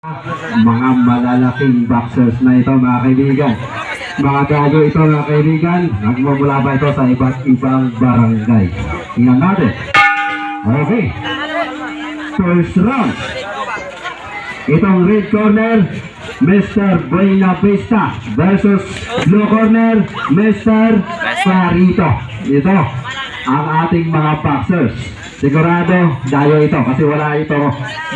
Mga malalaking boxers na ito mga kaibigan. Mga gago ito mga kaibigan. Nagmumula pa ito sa iba't ibang barangay. Tingnan natin. Okay. First round. Itong red corner, Mr. Buenavista versus blue corner, Mr. Farito. Ito ang ating mga boxers. Sigurado dayo ito kasi wala ito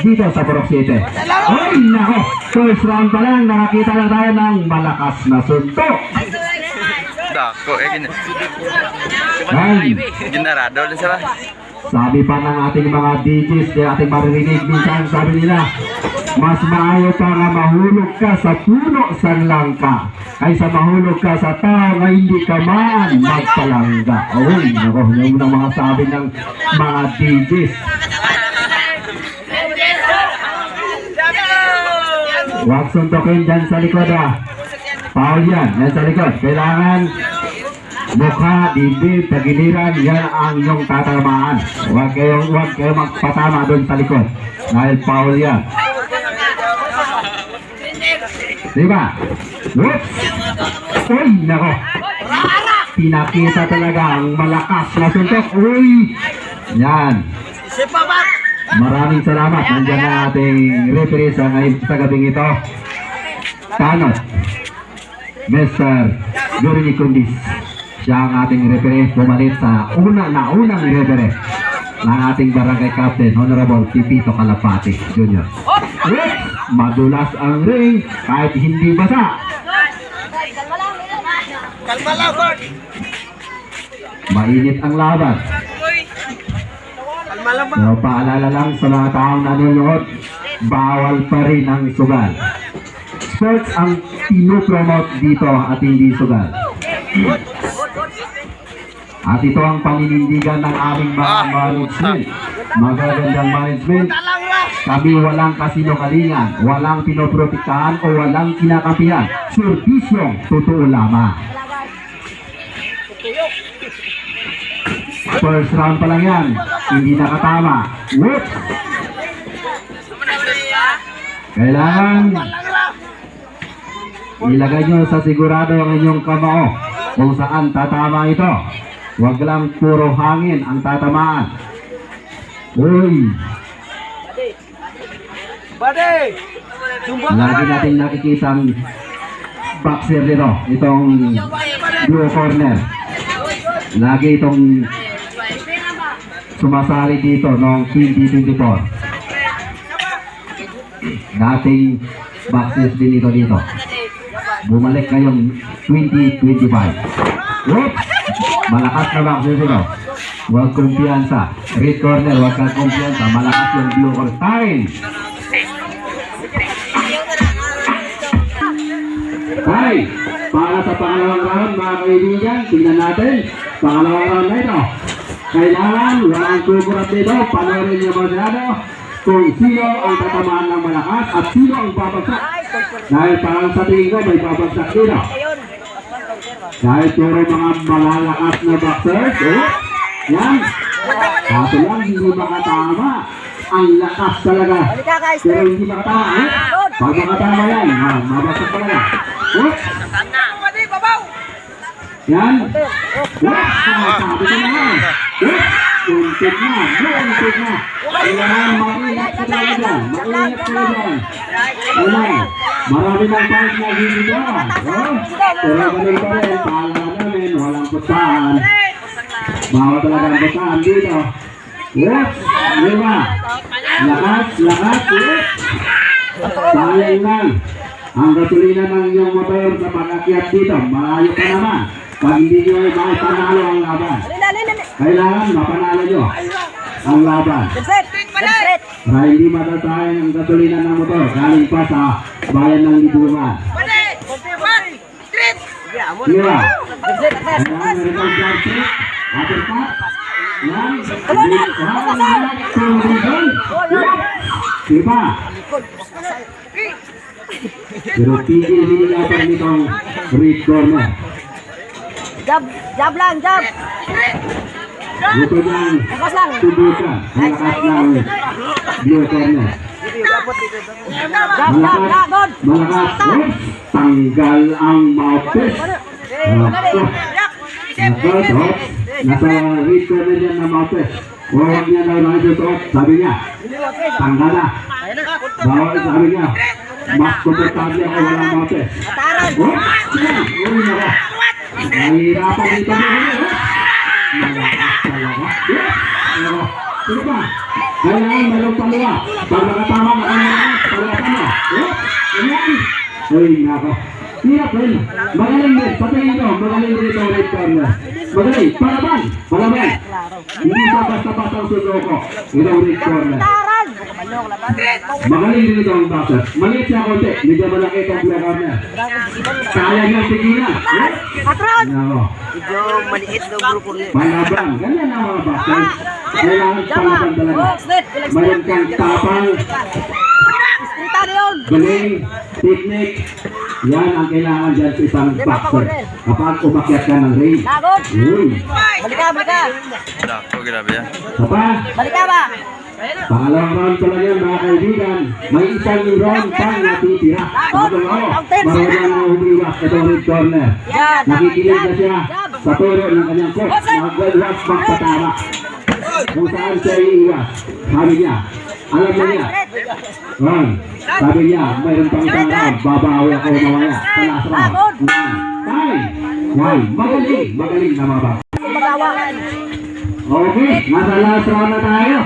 dito sa Purok City. Ay nako, first round pa lang nakakita na tayo ng malakas na suntok. Dako, ginarado lang sila. Sabi pa ng ating mga DJs, di ating maririnig minsan, sabi nila, mas maayo pa nga mahulog ka sa puno sa langka kaysa mahulog ka sa tao na hindi ka maan magpalangga. Uy, nako, yung mga sabi ng mga DJs. Huwag suntokin dyan sa likod Paul yan sa likod. Kailangan mukha, dibdib, tagiliran, yan ang inyong tatamaan. Huwag kayong magpatama doon sa likod. Dahil Paul yan. Diba? Whoops! Uy, nako. Pinakita talaga ang malakas na suntok. Uy! Yan. Maraming salamat. Nandiyan na ating referee sa gabing ito. Tanot. Mr. Jorini Kundis. Siya ang ating referee. Pumalit sa unang referee ng ating barangay captain, Honorable Pipito Calapati Jr. Madulas ang ring kahit hindi basa. Mainit ang laban. So, paalala lang sa mga taong nanonood, bawal pa rin ang sugal. Sports ang pinopromote dito at hindi sugal. At ito ang paninindigan ng aming mga management. Magagandang management. Kami walang kasinungalingan, walang pinoprotektahan o walang kinakapihan. Serbisyong totoo lamang. First round pa lang yan. Hindi nakatama. Whoops! Kailangan ilagay nyo sa sigurado ang inyong kamao kung saan tatama ito. Huwag lang puro hangin ang tatamaan. Uy! Lagi natin nakikita ang boxer dito. Itong blue corner. Lagi itong sumasali dito noong 2024. Dating boxers din ito dito. Bumalik ngayong 2025. Whoops! Malakas na boxers ito. Huwag kumpiyansa. Red corner, huwag kang kumpiyansa. Malakas yung blue corner. Time! Hi! Para sa pangalawang round mga kaibigan, tingnan natin. Pangalawang round na ito. Kailangan walang kukurat dito. Panoorin niyo masyado kung sino ang tatamaan ng malakas at sino ang babagsak. Dahil parang sa tingin ko may babagsak dito. Dahil puro mga malalakas na boxers. Yan. Kaso lang hindi makatama. Ang lakas talaga. Pero hindi makatama. Pag makatama yan, mabagsak talaga. Yan. Sabi ko naman. Untik na. Untik na. Kailangan maingat ka talaga dyan. Maingat ka dyan. Ayan. Marami ng pangit na dito. Pero ganun pa rin. Paalala namin. Walang putaan. Bawal talaga ang putaan dito. Whoops. Diba? Lakas. Lakas. Sayang lang. Ang gasolina ng iyong motor sa pag-akyat dito. Malayo ka naman. Pag hindi nyo ay mapanalo ang laban. Kailangan mapanalo nyo ang laban. Para hindi matatayang ang gasolina ng motor galing pa sa bayan ng Libungan. Diba? Kailangan meron ang guard trick. Uppercut. Yan. Diba? Pero tigil natin nitong red corner. Jab lang, jab. Ito lang subukan ang lakas ng blue corner. Malakas. Malakas. Oops. Tanggal ang mouthpiece. Nasa reach ko na dyan na mouthpiece. Huwag niya daw nakisusuot. Sabi niya, tanggal na. Bawal, sabi niya, mas komportable ako walang mouthpiece. Uy, naka. Nahihirapan dito mo. Malakas talaga. Sino ba? Kailangan mayroong palawa. Pag nakatama na kanya, palawakan mo. Ayan. Uy, nako. Hirap rin. Magaling din. Sa tingin ko, magaling dito ang red corner. Magaling. Palaban. Palaban. Hindi sa basta-bastang susuko. Ito ang red corner. Magaling dito ang boxer. Maliit siya konti. Medyo malaki itong blue corner. Kaya niyang tigilan. Atron! Nako. Medyo maliit daw blue corner. Palaban. Ganyan ang mga boxer. Kailangan palaban talaga. Mayroon kang tapang. Istrita na yun! Galing, technique, yan ang kailangan dyan sa isang boxer. Kapag umakyat ka ng ring. Lagot! Uy, Balik ka, balik ka! Dako, grabe yan. apa? Balik ka ba? Pangalawang round pa lang yan mga kaibigan. May isang round pang natitira. Bago ako, marunong na umiwas itong red corner. Yan! Nakikinig na siya sa turo ng kanyang coach. Magwalwas magpatama. Kung saan siya iiwas. Sabi niya, alam na niya. Sabi niya, mayroon pang isang round. Babawi ako mamaya sa last round. Tay! Yan, magaling. Magaling na mga bak. Magawakan! Okay, nasa last round na tayo.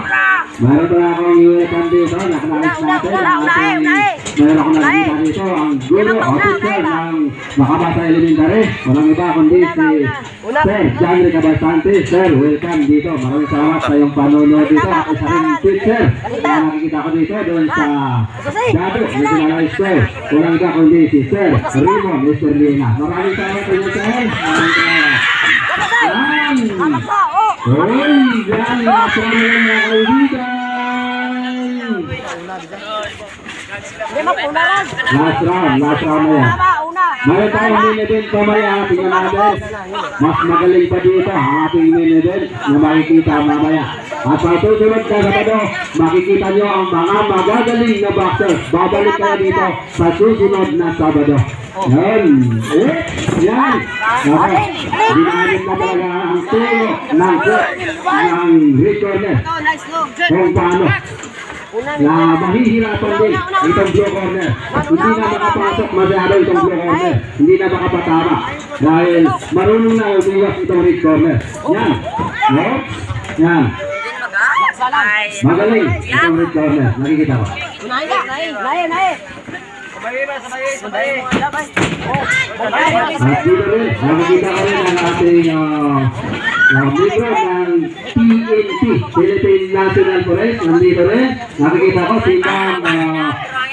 Mayroon pa akong iwetan dito. Nakanais natin. Mayroon akong nakikita dito. Ang guro, officer ng Makabasa Elementary. Walang iba kundi si Sir John Ricabastante. Sir, welcome dito. Maraming salamat sa iyong panonood dito. Ako sa rin teacher. Na nakikita ko dito doon sa Gado, National School. Walang iba kundi si Sir Raymond Mr. Lina. Maraming salamat sa inyo, Sir. Maraming salamat. Yan! Amak ka! Oh! Uy! Yan! Nasa mga mga kaibigan! Hindi mo, una ron! Last round na yan. Tama, una! Mayroon tayong main event mamaya. Tingnan natin. Mas magaling pa dito ang ating main event na makikita mamaya. At sa susunod na Sabado, makikita nyo ang mga magagaling na boxers. Babalik kayo dito sa susunod na Sabado. Yan! Yan! Okay. Ginamit na talaga ang tulo ng red corner. Kung paano na mahihirapan din itong blue corner. Hindi na makapasok masyado itong blue corner. Hindi na makapatama. Dahil marunong na umiwas itong red corner. Yan! Yan! Magaling itong red corner. Nakikita ko. Nahi! At dito rin, nakikita ko rin ang ating libro ng PNP, Philippine National Police. Nandito rin, nakikita ko si Ma'am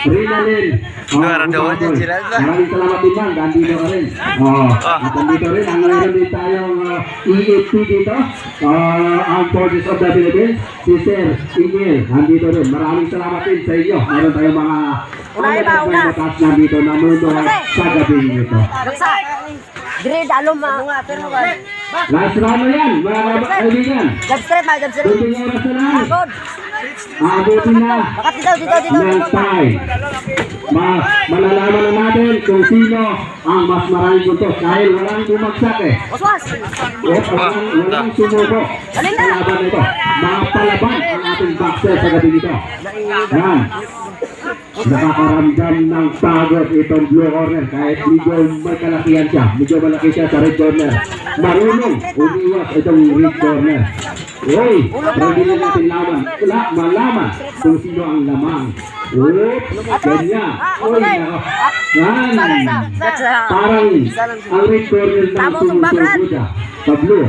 Rinalyn. Maraming salamat din ma'am, nandito ka rin. At nandito rin, ang mayroon din tayong EFP dito, Armed Forces of the Philippines, si Sir Ingel, nandito rin. Maraming salamat din sa inyo. Mayroon tayong mga batas nandito na mundo sa gabi nito. Grade, alum ma. Last round na yan, mga kaibigan. Jump straight ba, jump straight. Kunting oras na lang. Good. Aabutin na Bakit dito. ng time. Malalaman na natin kung sino ang mas maraming puntos dahil walang bumagsak eh. Waswas. Walang sumuko sa laban nito. Mapalaban ang ating boxer sa gabi nito. Yan. Nakakaramdam ng pagod itong blue corner kahit medyo may kalakihan siya. Medyo malaki siya sa red corner. Marunong umiwas itong red corner. Uy, hindi na natin malaman kung sino ang lamang. Oops, ganyan. Uy, nako. Yan. Parang ang red corner ng sumusunod sa blue.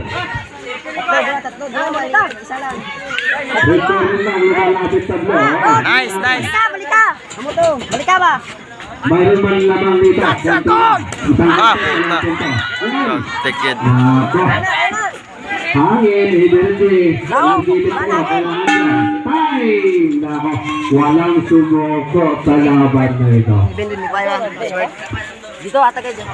Tatlo. Isa lang. Red corner na ang lumalapit sa blue. Nice. Balik ka. Balik ka ba? Mayroon man lamang dito. Isang Punta. Take it. Hangin, energy. Ang gilid ko, kailangan yan. Time! Nako, walang sumuko sa laban na ito. Dito ata kayo dyan.